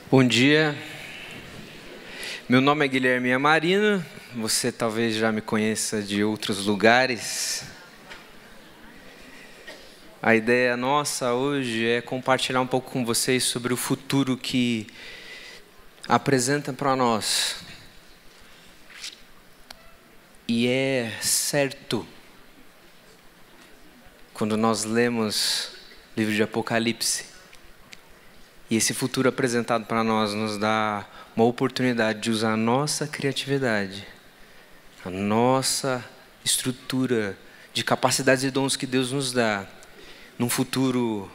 Bom dia, meu nome é Guilherme Amarino, você talvez já me conheça de outros lugares. A ideia nossa hoje é compartilhar um pouco com vocês sobre o futuro que apresenta para nós. E é certo, quando nós lemos o livro de Apocalipse, e esse futuro apresentado para nós nos dá uma oportunidade de usar a nossa criatividade, a nossa estrutura de capacidades e dons que Deus nos dá, num futuro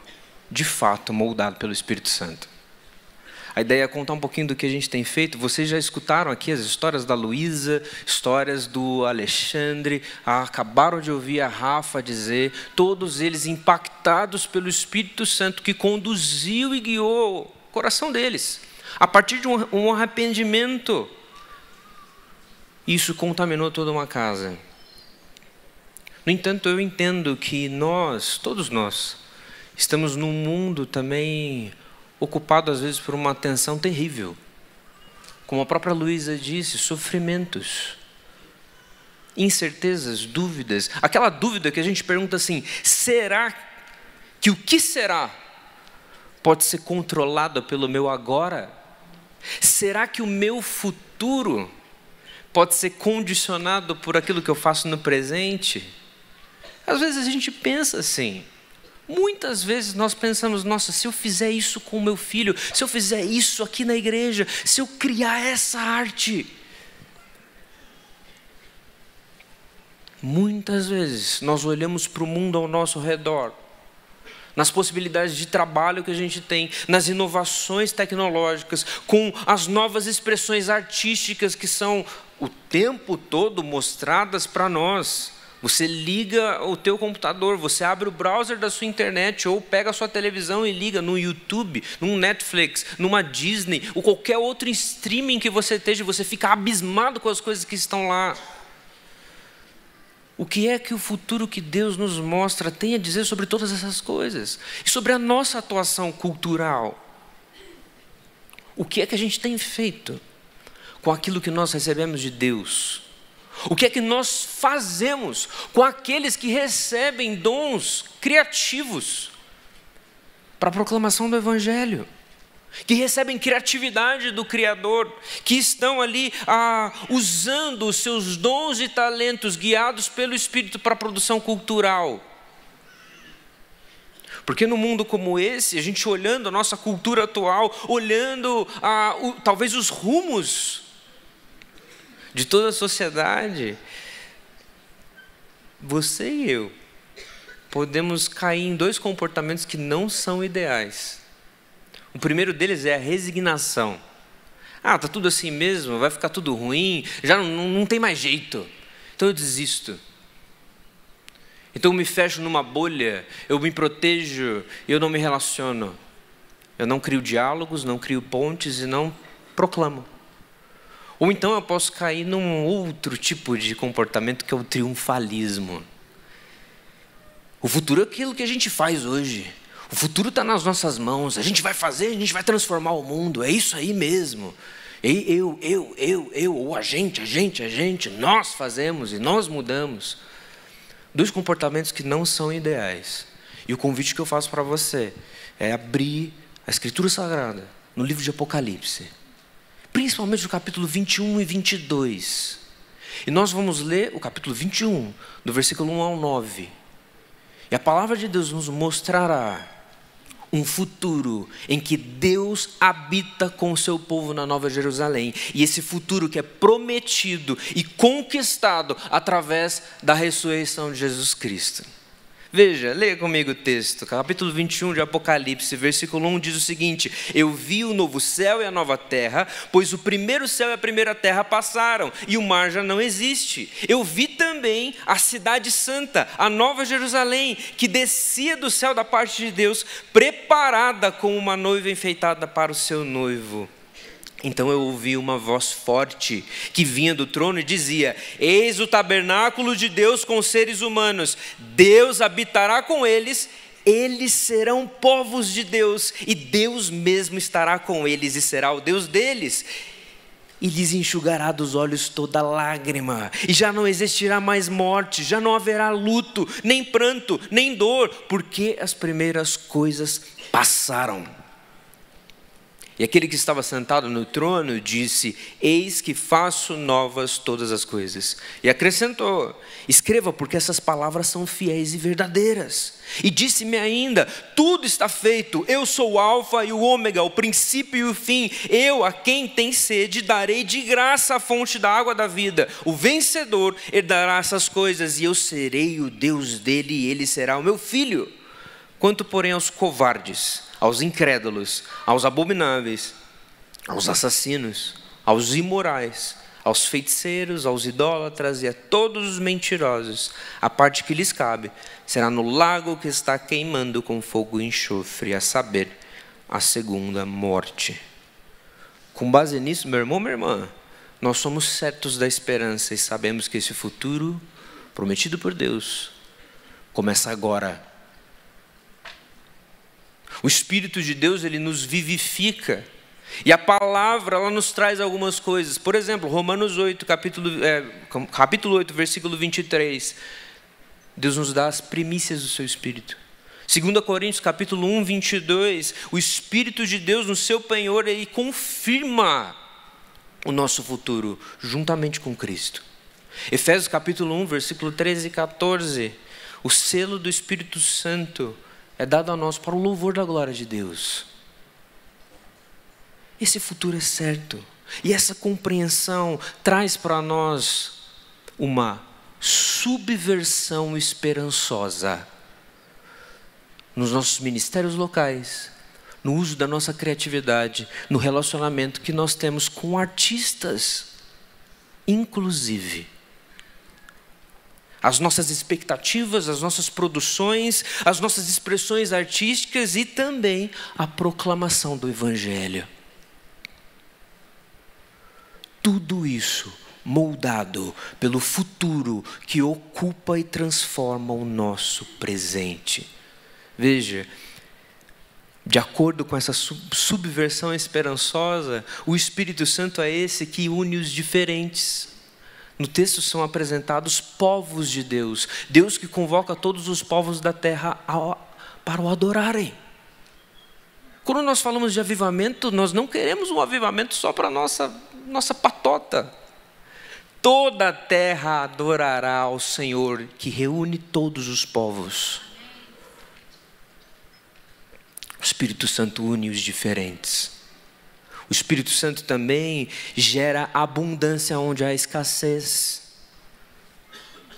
de fato moldado pelo Espírito Santo. A ideia é contar um pouquinho do que a gente tem feito. Vocês já escutaram aqui as histórias da Luísa, histórias do Alexandre, acabaram de ouvir a Rafa dizer, todos eles impactados pelo Espírito Santo que conduziu e guiou o coração deles, a partir de um arrependimento. Isso contaminou toda uma casa. No entanto, eu entendo que nós, todos nós, estamos num mundo também ocupado às vezes por uma tensão terrível. Como a própria Luísa disse, sofrimentos, incertezas, dúvidas. Aquela dúvida que a gente pergunta assim, será que o que será pode ser controlado pelo meu agora? Será que o meu futuro pode ser condicionado por aquilo que eu faço no presente? Às vezes a gente pensa assim. Muitas vezes nós pensamos, nossa, se eu fizer isso com o meu filho, se eu fizer isso aqui na igreja, se eu criar essa arte. Muitas vezes nós olhamos para o mundo ao nosso redor, nas possibilidades de trabalho que a gente tem, nas inovações tecnológicas, com as novas expressões artísticas que são o tempo todo mostradas para nós. Você liga o teu computador, você abre o browser da sua internet ou pega a sua televisão e liga no YouTube, num Netflix, numa Disney ou qualquer outro streaming que você esteja, você fica abismado com as coisas que estão lá. O que é que o futuro que Deus nos mostra tem a dizer sobre todas essas coisas? E sobre a nossa atuação cultural? O que é que a gente tem feito com aquilo que nós recebemos de Deus? O que é que nós fazemos com aqueles que recebem dons criativos para a proclamação do Evangelho? Que recebem criatividade do Criador, que estão ali usando os seus dons e talentos guiados pelo Espírito para a produção cultural. Porque num mundo como esse, a gente olhando a nossa cultura atual, olhando talvez os rumos de toda a sociedade, você e eu podemos cair em dois comportamentos que não são ideais. O primeiro deles é a resignação. Tá tudo assim mesmo, vai ficar tudo ruim, já não tem mais jeito, então eu desisto. Então eu me fecho numa bolha, eu me protejo e eu não me relaciono. Eu não crio diálogos, não crio pontes e não proclamo. Ou então eu posso cair num outro tipo de comportamento que é o triunfalismo. O futuro é aquilo que a gente faz hoje. O futuro está nas nossas mãos. A gente vai fazer, a gente vai transformar o mundo. É isso aí mesmo. E eu, ou a gente, nós fazemos e nós mudamos. Dois comportamentos que não são ideais. E o convite que eu faço para você é abrir a Escritura Sagrada no livro de Apocalipse. Principalmente o capítulo 21 e 22. E nós vamos ler o capítulo 21, do versículo 1 ao 9. E a palavra de Deus nos mostrará um futuro em que Deus habita com o seu povo na Nova Jerusalém. E esse futuro que é prometido e conquistado através da ressurreição de Jesus Cristo. Veja, leia comigo o texto, capítulo 21 de Apocalipse, versículo 1 diz o seguinte: eu vi o novo céu e a nova terra, pois o primeiro céu e a primeira terra passaram, e o mar já não existe. Eu vi também a cidade santa, a nova Jerusalém, que descia do céu da parte de Deus, preparada como uma noiva enfeitada para o seu noivo. Então eu ouvi uma voz forte que vinha do trono e dizia: eis o tabernáculo de Deus com os seres humanos, Deus habitará com eles eles serão povos de Deus, e Deus mesmo estará com eles e será o Deus deles. E lhes enxugará dos olhos toda lágrima, e já não existirá mais morte, já não haverá luto, nem pranto, nem dor, porque as primeiras coisas passaram. E aquele que estava sentado no trono disse: eis que faço novas todas as coisas. E acrescentou: escreva, porque essas palavras são fiéis e verdadeiras. E disse-me ainda: tudo está feito, eu sou o alfa e o ômega, o princípio e o fim. Eu, a quem tem sede, darei de graça a fonte da água da vida. O vencedor herdará essas coisas, e eu serei o Deus dele, e ele será o meu filho. Quanto, porém, aos covardes, aos incrédulos, aos abomináveis, aos assassinos, aos imorais, aos feiticeiros, aos idólatras e a todos os mentirosos, a parte que lhes cabe será no lago que está queimando com fogo e enxofre, a saber, a segunda morte. Com base nisso, meu irmão, minha irmã, nós somos certos da esperança e sabemos que esse futuro prometido por Deus começa agora. O Espírito de Deus, ele nos vivifica. E a palavra, ela nos traz algumas coisas. Por exemplo, Romanos 8, capítulo 8, versículo 23. Deus nos dá as primícias do seu Espírito. 2 Coríntios, capítulo 1, 22. O Espírito de Deus, no seu penhor, ele confirma o nosso futuro, juntamente com Cristo. Efésios, capítulo 1, versículo 13 e 14. O selo do Espírito Santo é dado a nós para o louvor da glória de Deus. Esse futuro é certo. E essa compreensão traz para nós uma subversão esperançosa nos nossos ministérios locais, no uso da nossa criatividade, no relacionamento que nós temos com artistas, inclusive. As nossas expectativas, as nossas produções, as nossas expressões artísticas e também a proclamação do Evangelho. Tudo isso moldado pelo futuro que ocupa e transforma o nosso presente. Veja, de acordo com essa subversão esperançosa, o Espírito Santo é esse que une os diferentes. No texto são apresentados povos de Deus, Deus que convoca todos os povos da terra para o adorarem. Quando nós falamos de avivamento, nós não queremos um avivamento só para a nossa patota. Toda a terra adorará ao Senhor, que reúne todos os povos. O Espírito Santo une os diferentes. O Espírito Santo também gera abundância onde há escassez.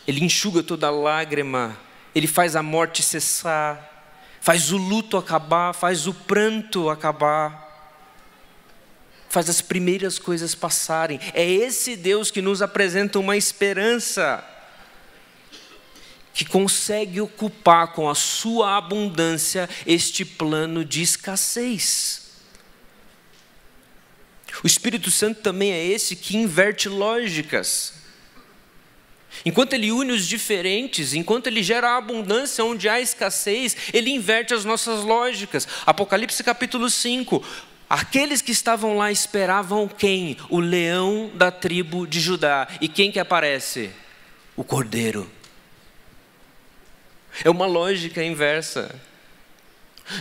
Ele enxuga toda lágrima, ele faz a morte cessar, faz o luto acabar, faz o pranto acabar, faz as primeiras coisas passarem. É esse Deus que nos apresenta uma esperança, que consegue ocupar com a sua abundância este plano de escassez. O Espírito Santo também é esse que inverte lógicas. Enquanto ele une os diferentes, enquanto ele gera abundância onde há escassez, ele inverte as nossas lógicas. Apocalipse capítulo 5. Aqueles que estavam lá esperavam quem? O leão da tribo de Judá. E quem que aparece? O cordeiro. É uma lógica inversa.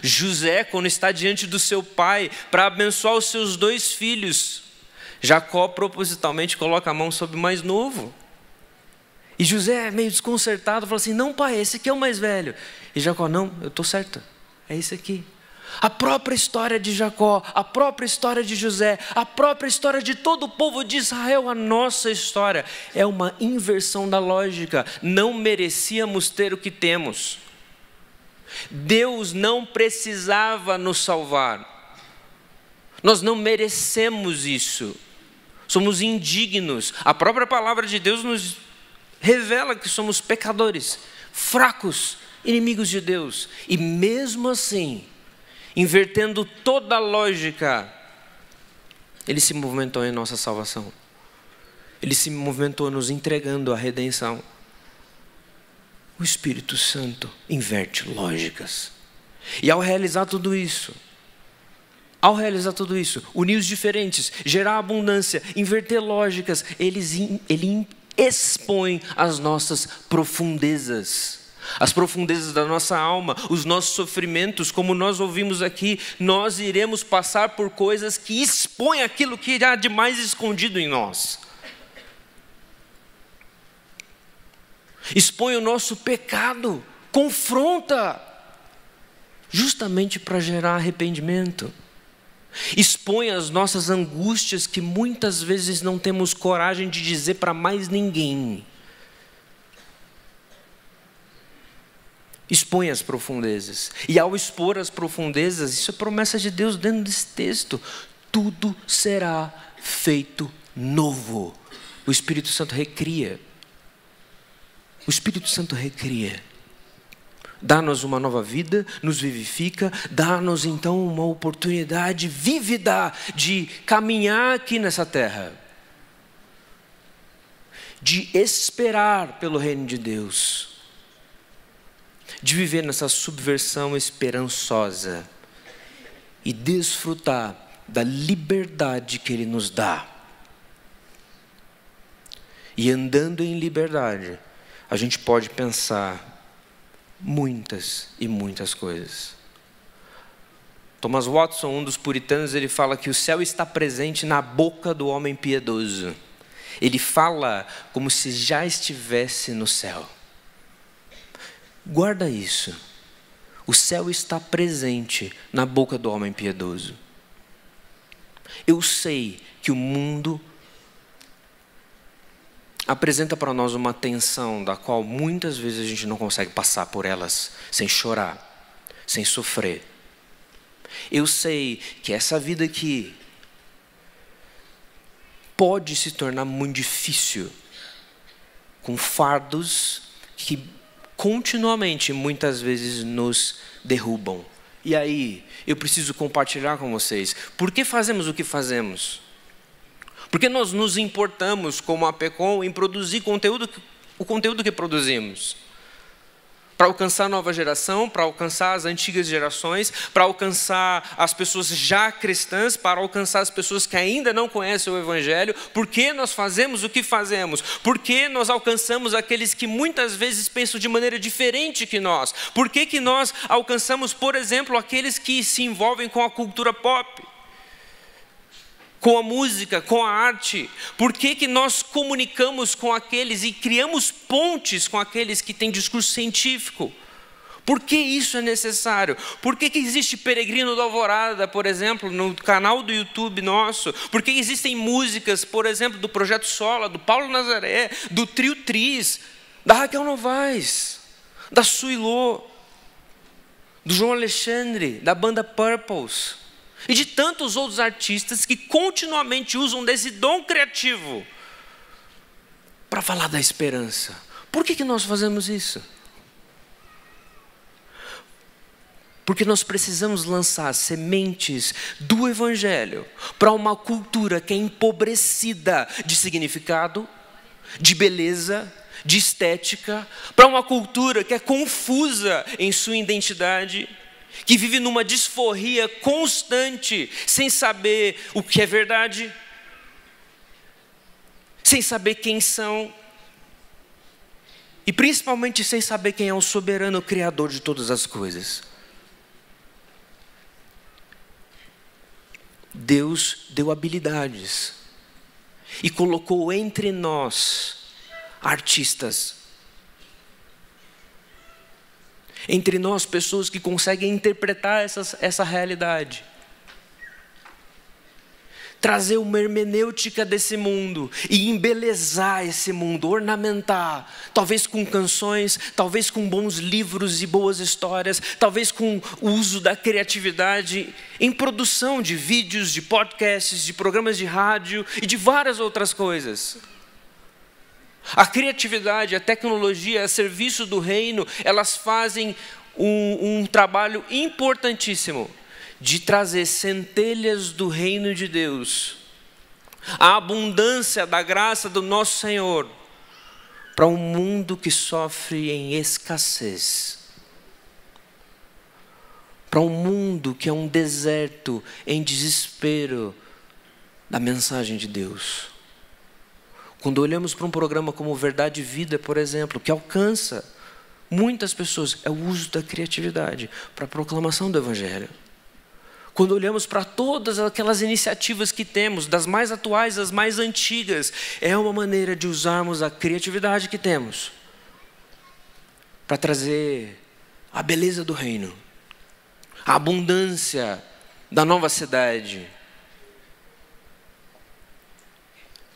José, quando está diante do seu pai para abençoar os seus 2 filhos, Jacó propositalmente coloca a mão sobre o mais novo. E José, meio desconcertado, fala assim: não, pai, esse aqui é o mais velho. E Jacó: não, eu estou certo, é esse aqui. A própria história de Jacó, a própria história de José, a própria história de todo o povo de Israel, a nossa história, é uma inversão da lógica. Não merecíamos ter o que temos. Deus não precisava nos salvar. Nós não merecemos isso. Somos indignos. A própria palavra de Deus nos revela que somos pecadores, fracos, inimigos de Deus. E mesmo assim, invertendo toda a lógica, Ele se movimentou em nossa salvação. Ele se movimentou nos entregando a redenção. O Espírito Santo inverte lógicas. E ao realizar tudo isso, unir os diferentes, gerar abundância, inverter lógicas, ele expõe as nossas profundezas. As profundezas da nossa alma, os nossos sofrimentos, como nós ouvimos aqui, nós iremos passar por coisas que expõem aquilo que há de mais escondido em nós. Expõe o nosso pecado, confronta, justamente para gerar arrependimento. Expõe as nossas angústias que muitas vezes não temos coragem de dizer para mais ninguém. Expõe as profundezas. E ao expor as profundezas, isso é promessa de Deus dentro desse texto, tudo será feito novo. O Espírito Santo recria. O Espírito Santo recria. Dá-nos uma nova vida, nos vivifica, dá-nos então uma oportunidade vívida de caminhar aqui nessa terra, de esperar pelo reino de Deus, de viver nessa subversão esperançosa e desfrutar da liberdade que Ele nos dá. E andando em liberdade, a gente pode pensar muitas e muitas coisas. Thomas Watson, um dos puritanos, ele fala que o céu está presente na boca do homem piedoso. Ele fala como se já estivesse no céu. Guarda isso. O céu está presente na boca do homem piedoso. Eu sei que o mundo apresenta para nós uma tensão da qual muitas vezes a gente não consegue passar por elas sem chorar, sem sofrer. Eu sei que essa vida aqui pode se tornar muito difícil, com fardos que continuamente, muitas vezes, nos derrubam. E aí, eu preciso compartilhar com vocês, por que fazemos o que fazemos? Porque nós nos importamos, como a PECOM, em produzir o conteúdo que produzimos. Para alcançar a nova geração, para alcançar as antigas gerações, para alcançar as pessoas já cristãs, para alcançar as pessoas que ainda não conhecem o Evangelho. Por que nós fazemos o que fazemos? Por que nós alcançamos aqueles que muitas vezes pensam de maneira diferente que nós? Por que nós alcançamos, por exemplo, aqueles que se envolvem com a cultura pop? Com a música, com a arte? Por que nós comunicamos com aqueles e criamos pontes com aqueles que têm discurso científico? Por que isso é necessário? Por que existe Peregrino da Alvorada, por exemplo, no canal do YouTube nosso? Por que existem músicas, por exemplo, do Projeto Sola, do Paulo Nazaré, do Trio Tris, da Raquel Novaes, da Suilô, do João Alexandre, da banda Purples? E de tantos outros artistas que continuamente usam desse dom criativo para falar da esperança. Por que nós fazemos isso? Porque nós precisamos lançar sementes do Evangelho para uma cultura que é empobrecida de significado, de beleza, de estética, para uma cultura que é confusa em sua identidade, que vive numa disforria constante, sem saber o que é verdade, sem saber quem são, e principalmente sem saber quem é o soberano Criador de todas as coisas. Deus deu habilidades e colocou entre nós artistas, entre nós pessoas que conseguem interpretar essa realidade, trazer uma hermenêutica desse mundo e embelezar esse mundo, ornamentar, talvez com canções, talvez com bons livros e boas histórias, talvez com o uso da criatividade em produção de vídeos, de podcasts, de programas de rádio e de várias outras coisas. A criatividade, a tecnologia a serviço do reino, elas fazem um trabalho importantíssimo de trazer centelhas do reino de Deus, a abundância da graça do nosso Senhor, para um mundo que sofre em escassez, para um mundo que é um deserto em desespero da mensagem de Deus. Quando olhamos para um programa como Verdade e Vida, por exemplo, que alcança muitas pessoas, é o uso da criatividade para a proclamação do Evangelho. Quando olhamos para todas aquelas iniciativas que temos, das mais atuais às mais antigas, é uma maneira de usarmos a criatividade que temos para trazer a beleza do reino, a abundância da nova cidade,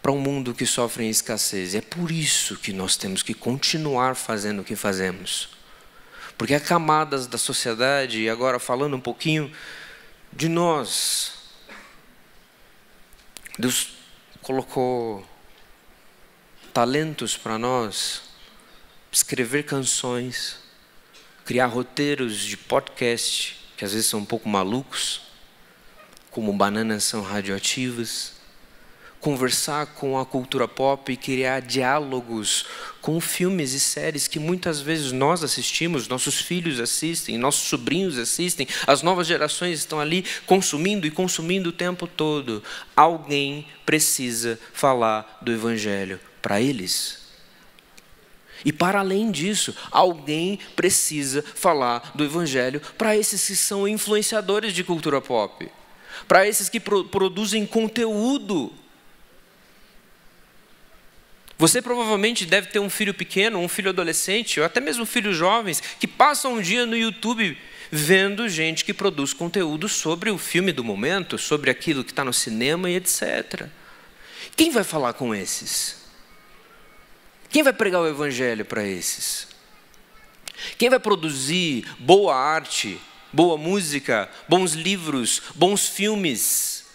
para um mundo que sofre em escassez. É por isso que nós temos que continuar fazendo o que fazemos. Porque há camadas da sociedade, e agora falando um pouquinho de nós, Deus colocou talentos para nós, escrever canções, criar roteiros de podcast, que às vezes são um pouco malucos, como bananas são radioativas, conversar com a cultura pop e criar diálogos com filmes e séries que muitas vezes nós assistimos, nossos filhos assistem, nossos sobrinhos assistem, as novas gerações estão ali consumindo e consumindo o tempo todo. Alguém precisa falar do Evangelho para eles. E para além disso, alguém precisa falar do Evangelho para esses que são influenciadores de cultura pop, para esses que produzem conteúdo. Você provavelmente deve ter um filho pequeno, um filho adolescente, ou até mesmo filhos jovens, que passam um dia no YouTube vendo gente que produz conteúdo sobre o filme do momento, sobre aquilo que está no cinema e etc. Quem vai falar com esses? Quem vai pregar o Evangelho para esses? Quem vai produzir boa arte, boa música, bons livros, bons filmes,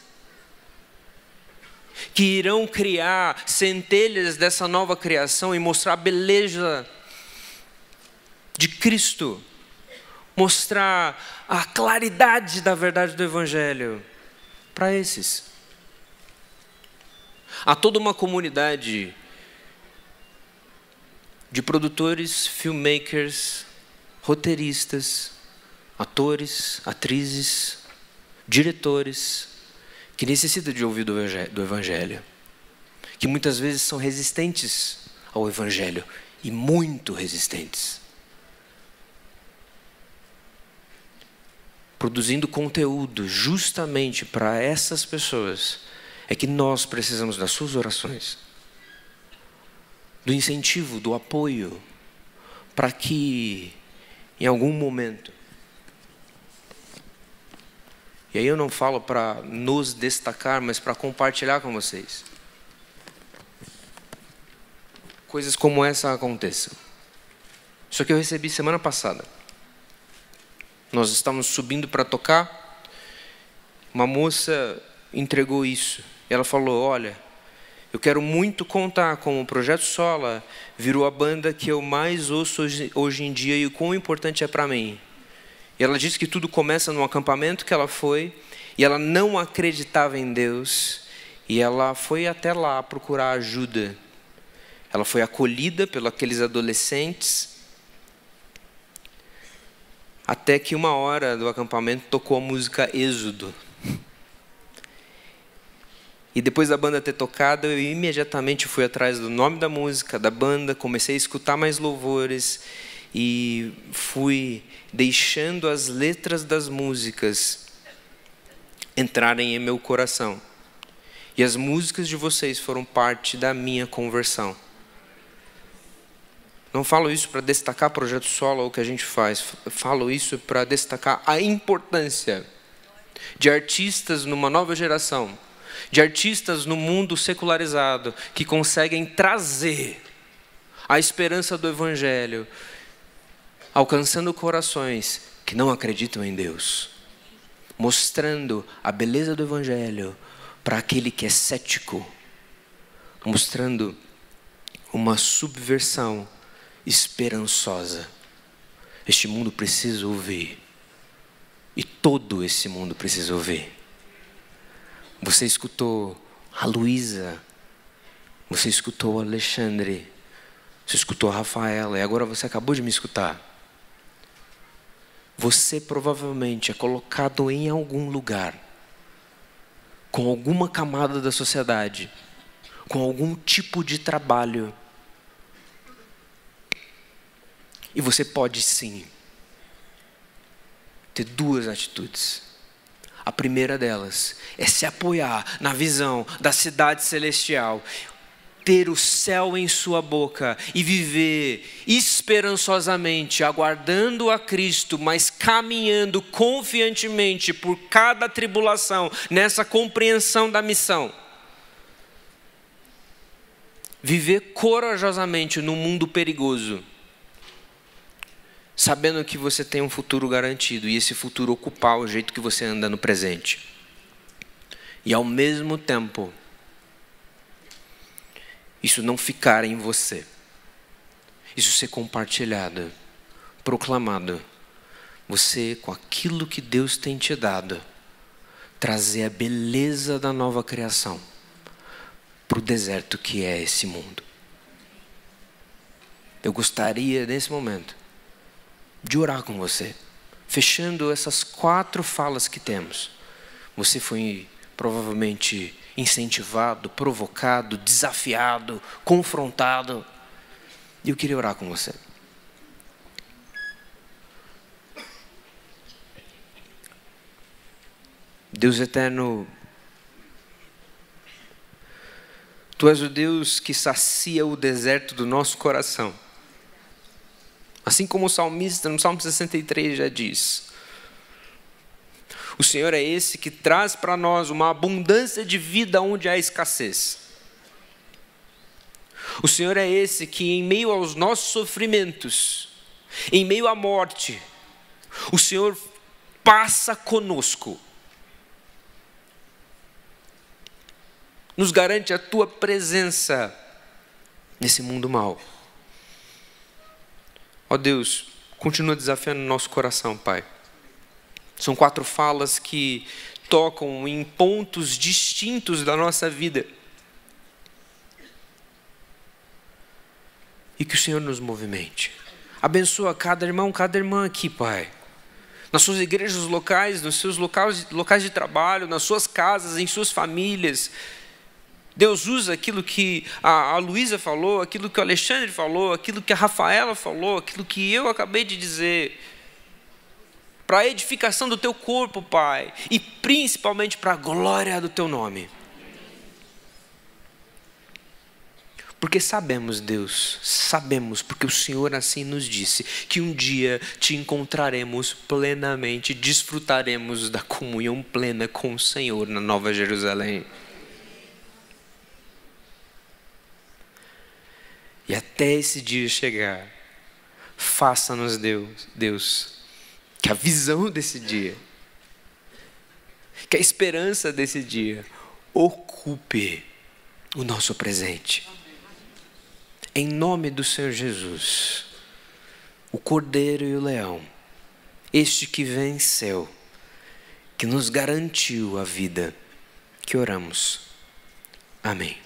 que irão criar centelhas dessa nova criação e mostrar a beleza de Cristo, mostrar a claridade da verdade do Evangelho para esses? Há toda uma comunidade de produtores, filmmakers, roteiristas, atores, atrizes, diretores, que necessitam de ouvir do Evangelho, que muitas vezes são resistentes ao Evangelho, e muito resistentes, produzindo conteúdo justamente para essas pessoas. É que nós precisamos das suas orações, do incentivo, do apoio, para que em algum momento, e aí eu não falo para nos destacar, mas para compartilhar com vocês, coisas como essa aconteçam. Isso aqui eu recebi semana passada. Nós estávamos subindo para tocar, uma moça entregou isso. Ela falou: olha, eu quero muito contar como o Projeto Sola virou a banda que eu mais ouço hoje em dia e o quão importante é para mim. E ela disse que tudo começa num acampamento que ela foi, e ela não acreditava em Deus, e ela foi até lá procurar ajuda. Ela foi acolhida pelos aqueles adolescentes, até que uma hora do acampamento tocou a música Êxodo. E depois da banda ter tocado, eu imediatamente fui atrás do nome da música, da banda, comecei a escutar mais louvores e fui deixando as letras das músicas entrarem em meu coração. E as músicas de vocês foram parte da minha conversão. Não falo isso para destacar Projeto Sola ou o que a gente faz. Falo isso para destacar a importância de artistas numa nova geração, de artistas no mundo secularizado, que conseguem trazer a esperança do Evangelho, alcançando corações que não acreditam em Deus, mostrando a beleza do Evangelho para aquele que é cético, mostrando uma subversão esperançosa. Este mundo precisa ouvir, e todo esse mundo precisa ouvir. Você escutou a Luísa, você escutou o Alexandre, Você escutou a Rafaela e agora você acabou de me escutar. Você provavelmente é colocado em algum lugar, com alguma camada da sociedade, com algum tipo de trabalho. E você pode sim ter duas atitudes. A primeira delas é se apoiar na visão da cidade celestial, ter o céu em sua boca e viver esperançosamente, aguardando a Cristo, mas caminhando confiantemente por cada tribulação, nessa compreensão da missão. Viver corajosamente num mundo perigoso, sabendo que você tem um futuro garantido e esse futuro ocupar o jeito que você anda no presente. E ao mesmo tempo, isso não ficar em você. Isso ser compartilhado, proclamado. Você, com aquilo que Deus tem te dado, trazer a beleza da nova criação para o deserto que é esse mundo. Eu gostaria, nesse momento, de orar com você, fechando essas 4 falas que temos. Você foi provavelmente incentivado, provocado, desafiado, confrontado. E eu queria orar com você. Deus eterno, Tu és o Deus que sacia o deserto do nosso coração. Assim como o salmista no Salmo 63 já diz. O Senhor é esse que traz para nós uma abundância de vida onde há escassez. O Senhor é esse que, em meio aos nossos sofrimentos, em meio à morte, o Senhor passa conosco. Nos garante a Tua presença nesse mundo mau. Ó Deus, continua desafiando o nosso coração, Pai. São 4 falas que tocam em pontos distintos da nossa vida. E que o Senhor nos movimente. Abençoa cada irmão, cada irmã aqui, Pai. Nas suas igrejas locais, nos seus locais de trabalho, nas suas casas, em suas famílias. Deus usa aquilo que a Luísa falou, aquilo que o Alexandre falou, aquilo que a Rafaela falou, aquilo que eu acabei de dizer, para a edificação do Teu corpo, Pai, e principalmente para a glória do Teu nome. Porque sabemos, Deus, sabemos, porque o Senhor assim nos disse, que um dia Te encontraremos plenamente, desfrutaremos da comunhão plena com o Senhor na Nova Jerusalém. E até esse dia chegar, faça-nos, Deus, que a visão desse dia, que a esperança desse dia ocupe o nosso presente. Em nome do Senhor Jesus, o Cordeiro e o Leão, este que venceu, que nos garantiu a vida, que oramos. Amém.